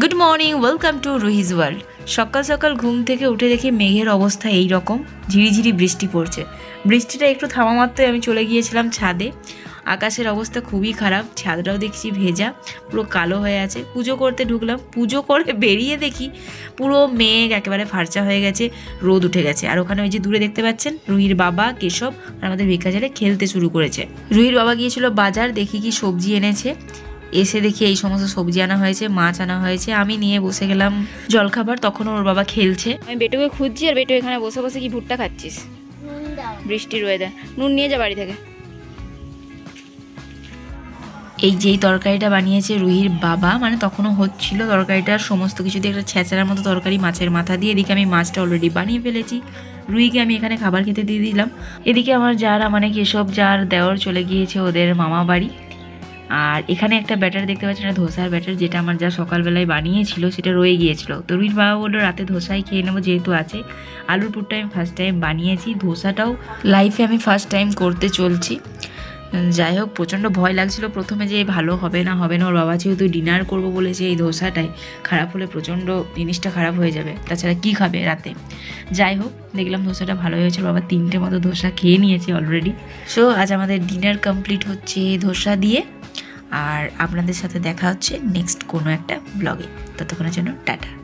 Good morning, welcome to Ruhi's world. সকাল সকাল ঘুম থেকে উঠে দেখি মেঘের অবস্থা এই রকম, ঝিরিঝিরি বৃষ্টি পড়ছে। বৃষ্টিটা একটু থামা মাত্রই আমি চলে গিয়েছিলাম ছাদে। আকাশের অবস্থা খুবই খারাপ, ছাদটাও দেখছি ভেজা, পুরো কালো হয়ে আছে। পুজো করতে ঢুকলাম, পুজো করে বেরিয়ে দেখি পুরো মেঘ একেবারে ফার্চা হয়ে গেছে, রোদ উঠে গেছে। আর ওখানে ওই যে দূরে দেখতে পাচ্ছেন রুহির বাবা কেশব আর আমাদের ভিক্ষাচারে খেলতে শুরু করেছে। রুহির বাবা গিয়েছিল বাজার, দেখি কি সবজি এনেছে। এসে দেখি এই সমস্ত সবজি আনা হয়েছে, মাছ আনা হয়েছে। আমি নিয়ে বসে গেলাম জলখাবার, তখন ওর বাবা খেলছে। আমি বেটুকে খুঁজছি আর বেটু এখানে বসে বসে কি ভুট্টা খাচ্ছিস? বৃষ্টির ওয়েদার, নুন নিয়ে যা বাড়ি থেকে। এই যেই তরকারিটা বানিয়েছে রুহির বাবা, মানে তখনও হচ্ছিল তরকারিটার সমস্ত কিছু দিয়ে একটা ছেঁচড়ার মতো তরকারি মাছের মাথা দিয়ে। এদিকে আমি মাছটা অলরেডি বানিয়ে ফেলেছি, রুহিকে আমি এখানে খাবার খেতে দিয়ে দিলাম। এদিকে আমার যারা মানে কেশব যার দেওর চলে গিয়েছে ওদের মামা বাড়ি। আর এখানে একটা ব্যাটার দেখতে পাচ্ছেন, একটা ধোসার ব্যাটার, যেটা আমার যা সকালবেলায় বানিয়েছিল সেটা রয়ে গিয়েছিল। তো রুহির বাবা বললো রাতে ধোসাই খেয়ে নেবো যেহেতু আছে। আলুর পুরটা আমি ফার্স্ট টাইম বানিয়েছি, ধোসাটাও লাইফে আমি ফার্স্ট টাইম করতে চলছি। যাই হোক, প্রচণ্ড ভয় লাগছিল প্রথমে যে ভালো হবে না হবে না। ওর বাবা যেহেতু ডিনার করবো বলেছে, এই ধোসাটাই খারাপ হলে প্রচণ্ড জিনিসটা খারাপ হয়ে যাবে, তাছাড়া কি খাবে রাতে। যাই হোক, দেখলাম ধোসাটা ভালো হয়েছে। বাবা 3টে মতো ধোসা খেয়ে নিয়েছে অলরেডি। সো আজ আমাদের ডিনার কমপ্লিট হচ্ছে ধোসা দিয়ে। আর আপনাদের সাথে দেখা হচ্ছে নেক্সট কোনো একটা ব্লগে। ততক্ষণের জন্য টাটা।